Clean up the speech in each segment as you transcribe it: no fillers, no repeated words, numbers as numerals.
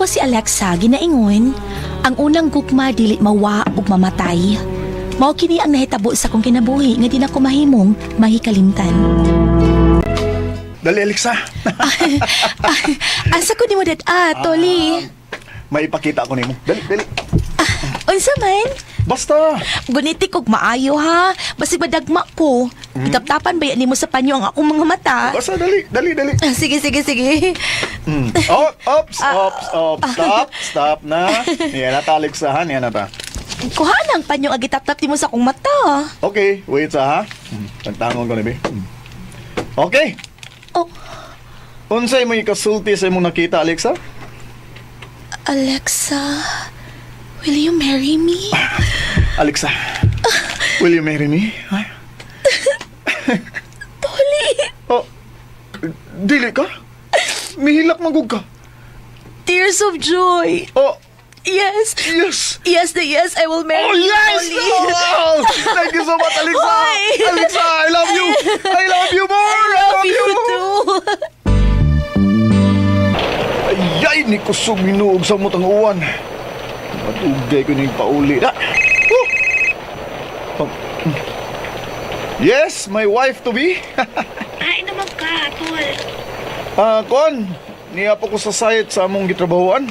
Ako si Alexa, ginaingon. Ang unang gugma dili mawa ug mamatay. Mao kini ang nahitabo sa kong kinabuhi nga di na ko mahimong mahikalimtan. Dali, Alexa. Asa ko nimo Toli? May ipakita ako nimo. Dali, dali. Unsa man? Basta. Gunitik og maayo ha. Basig badagma ko. Itaptapan ba yan nimo sa panyo ang akong mga mata? Basta, dali, dali, dali. Sige. Ops. Stop na. Yan na ta, Alexa, ha? Yan na ta. Kuha ang panyo ang gitap-tap nimo sa akong mata. Okay, wait sa ha. Tagtangon ko na, be. Okay. Oh. Unsay mo ikasulti sa imong nakita, Alexa? Alexa, will you marry me? Alexa, will you marry me? Toli! Oh, dili ka? Mihilak magug ka. Tears of joy. Oh, yes. Yes, I will marry you, yes! Toli. Oh, thank you so much, Alexa. Hoy! Alexa, I love you. I love you more. I love you too. Ayay, ni kusog minuog sa mutang uwan. Matugay ko na yung pauli. Oh. Yes, my wife to be. Ay naman ka, tol. Kon, niya po ko sa site sa among gitrabahoan.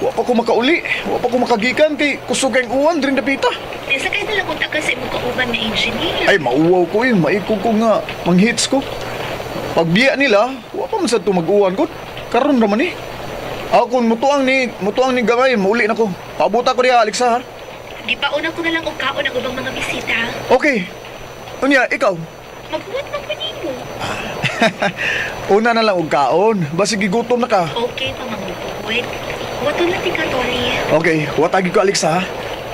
Wa pa ko makauli. Wa pa ko makagikan kay kusog ang uwan drin dapita. Sa kayo nalang kung taga sa imong kauban na engineer. Ay, mauwaw ko eh. Maikog ko nga. Manghits ko. Pagbiya nila, wa pa man sa tumag-uwan ko. Karon naman eh. Kung mutuang ni gamay, mauli na ko. Paabuta ko niya, Alexa, ha? Di pa una ko na lang og kaon ang ubang mga bisita. Okay. Unya, ikaw? Maghuwat man pa nimo. Una na lang og kaon. Basi gigutom na ka. Okay pa maghuwat. Wato lang ka, Toli. Okay, watagi ko, Alexa, ha?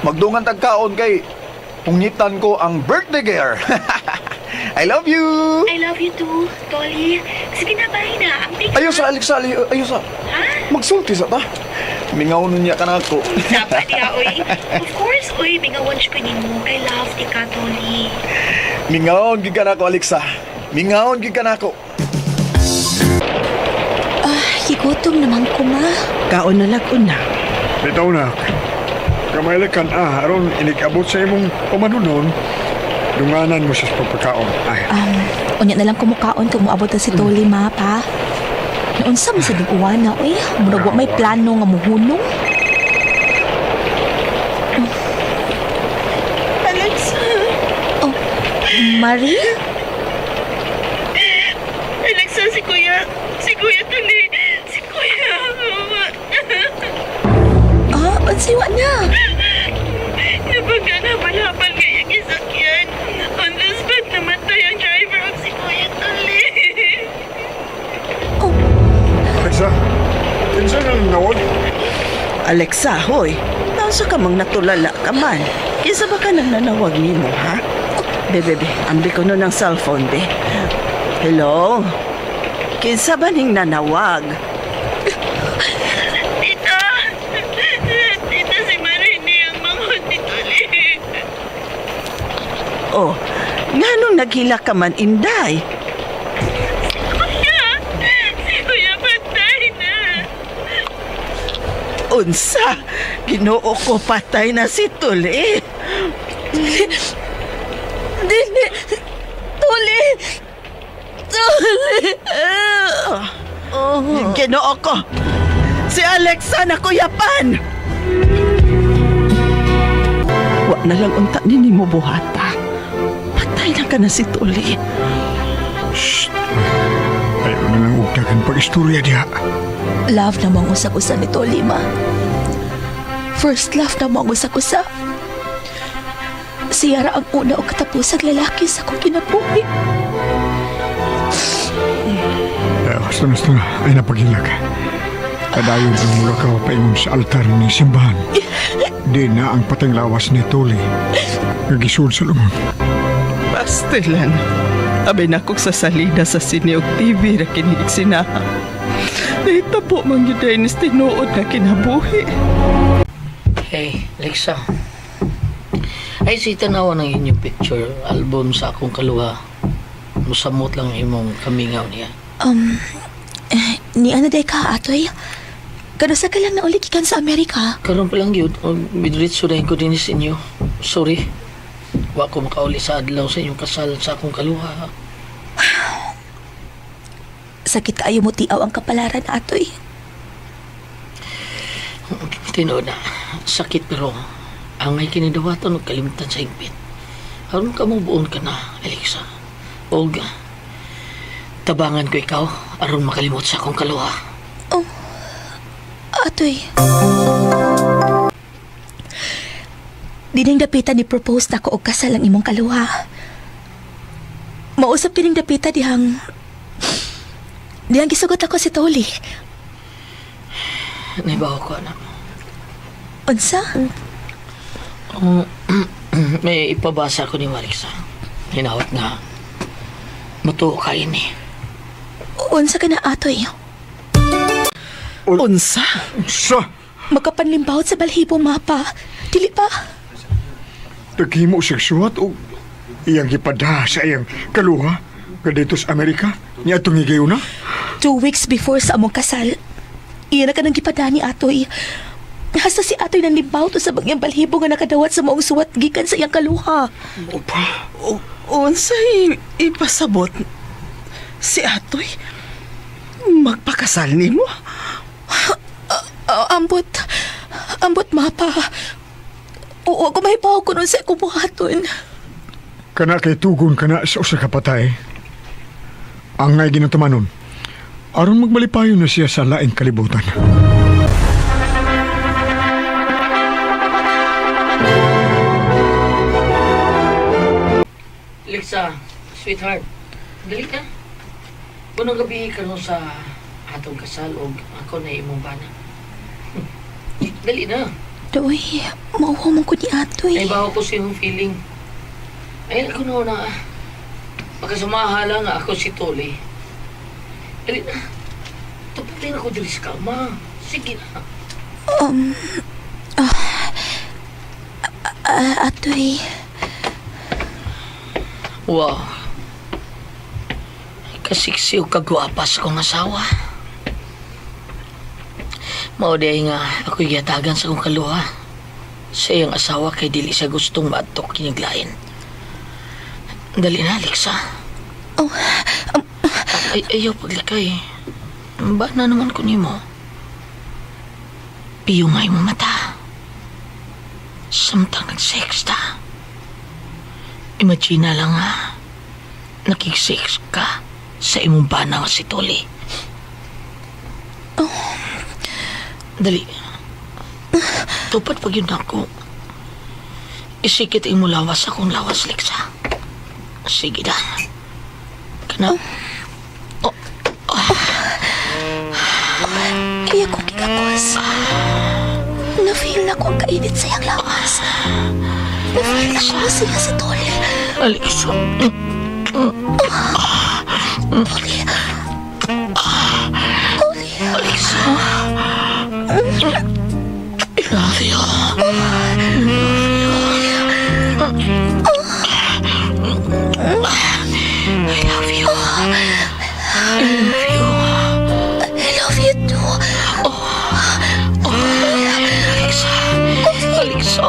Magdungan tag kaon kay pungitan ko ang birthday girl. I love you. I love you too, Toli. Sige na, bye na. Ayaw sa, Alexa. Ayaw sa. Ha? Magsulti sa ta. Mingaw nun niya ka na ako. Dapat niya, oy. Of course, oy. Mingawan siya ko nimo. Kay love di ka, Toli. Mingaon gid ka na ako, Alexa. Mingaon gid ka na ako. Higutom naman ko, ma. Kaon na lag-una. Bitaw na. Kamaylakan aron inikabot sa imong pamanunon. Dunganan mo sa pagpakaon. Ay. Unya na lang kumukaon kung moabot na si Toli, ma, pa. Naunsa mo sa dig-uwan na, uy. Murag wa may plano nga muhunong. Alexa. Oh, Marie? Alexa, si Kuya. Si Kuya, Toli. Si Kuya. Unsiwa na. Nabaga na malaban ngayang isakyan. On the spot, namatay ang driver of si Kuya, Toli. Alexa, kinsa na nawag? Alexa, hoy. Nasa ka mang natulala ka man. Kinsa ba ka nang nanawag nimo, ha? Be, ambi ko nun ang cellphone, be. Hello? Kinsa ba ning nanawag? Tita, si Marini ang manghod ni Toli. Oh, nganong naghila ka man, Inday? Si Kuya patay na. Unsa? Ginoo ko patay na si Tuli. Dili. Toli. Ginoo ko. Si Alexa na kuyapan. Wa na lang unta ni mo buhata. Patay na ka na si Tuli. Shh. Ayaw na lang ugdagan pag-istorya diha. Love na mo ang usak-usa ni Toli, ma. First love na mo ang usak-usa. Siya ra ang una o katapusang lalaki sa kong kinabuhi. Basta na. Ay napagilag. Kadayon ang mula ka paingon sa altar ni simbahan. Di na ang patang lawas ni Toli. Nagisud sa lumon. Pastilan. Abay na kong sasalida sa Sineog TV na kiniig sinaha. Nahitabo mang yuday ni tinuod na kinabuhi. Hey, Alexa. Ay, si tanawa ng inyong picture album sa akong kaluha. Musamot lang imong kamingaw niya. Ni ano day ka, atoy? Kanusa ka lang na uli gikan sa Amerika? Karon pa lang yun, midritso na ko din sa inyo. Sorry. Wa ko makauli sa adlaw sa inyong kasal sa akong kaluha. Sakit kaayo mo tiaw ang kapalaran atoy. Tinuod na, sakit pero ang may kinidawaton o kalimutan sa higpit. Aron ka mong buon ka na, Alexa. Olga, tabangan ko ikaw aron makalimot sa akong kaluha. Oh, atoy. Dining dapitan ni propose na ko og kasal ang imong kaluha. Mausap kining dapitan dihang gisugot ako si Toli. Naibaw ko, anak. Unsa? May ipabasa ko ni Marisa. Hinawat nga matuo ka ini. Unsa ka na atoy? Unsa? Sa, Makapanlimbawot sa balhibo mapa. Dili pa. naghimo siya suwat o iyang gipada sa iyang kaluha nga dito sa Amerika. Niya itong higayon na. 2 weeks before sa among kasal, iyan na ka nang gipada ni atoy. Hasta si atoy nang limbawot sa bagyang balhibo nga nakadawat sa maong suwat gikan sa iyang kaluha. Unsa ipasabot? Si Atoy? Magpakasal nimo? Ambot mapa. Oo, ako mahibaw ko nun sa kubuhaton. Kana kay tugon kana sa usa ka patay. Ang ngay ginatumanon, aron magmalipayon na siya sa laing kalibutan. Alexa, sweetheart, dali ka. Unang gabi ka nun sa atong kasal o ako na imong bana. Dali na. Doy, mauhaw man ko ni atoy. Ay bawa ko sa iyong feeling. Ay, ako na magkasamahala nga ako si Toli. Dali na. Tupatin ako dili sa kama. Sige na. Atoy, Wow. Kasiksiw kagwapas kong asawa. Mauday nga ako yatagan sa kong kaluha. Sa iyang asawa kay dili siya gustong maadtok kiniglain. Dali na, Alexa. Ayaw paglikay. Ba na naman ko nimo? Piyungay mo mata. Samtang nag-sex ta. Imagine na lang nga, nakik-sex ka sa imong bana nga si Toli. Dali. Tupat pag yun ako. Isikit mo lawas akong lawas, Lexa. Sige na. Kana? kaya ko kikakos. Na-feel na ko ang kainit sa iyang lawas. Na-feel na ko masaya si Toli. Alexa. Toli. Alexa. I love you. I love you. I love you. I love you too. Alexa. Alexa.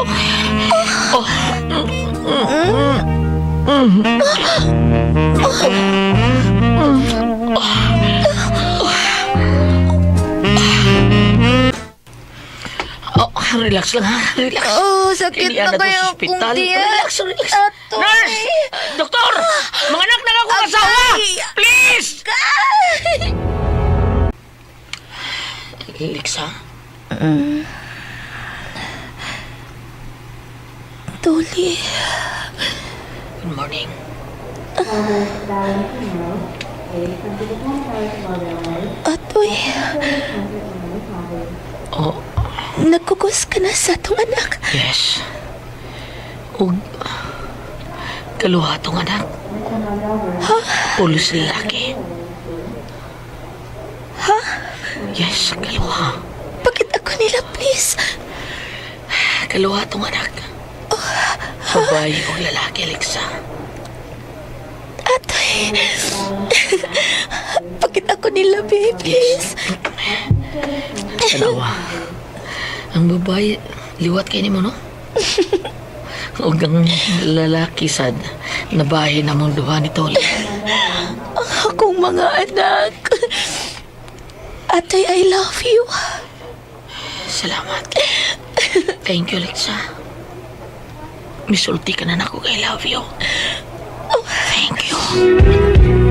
Relax lang ha. Relax. Sakit Ilian na to sa kayo ospital. kung tiyan. Relax, relax. Atoy. Nurse! Doktor! Mga anak na akong asawa! Please! Alexa? Toli. Good morning. Atoy. Oh, Nagkukos ka na sa atong anak. yes. Ug kaluha tong anak. Ha? Pulos lalaki. Ha? Yes, kaluha. Bakit ako nila, please? Kaluha tong anak. Babae o lalaki, Alexa. Atoy. Bakit ako nila, please? Tanawa. Ang babae, liwat kayo ni mo, no? O ang lalaki sad, nabahay na mong duha ni Toli. Akong mga anak. Atay, I love you. Salamat. Thank you, Alexa. Misulti ka na nako kay love you. Thank you.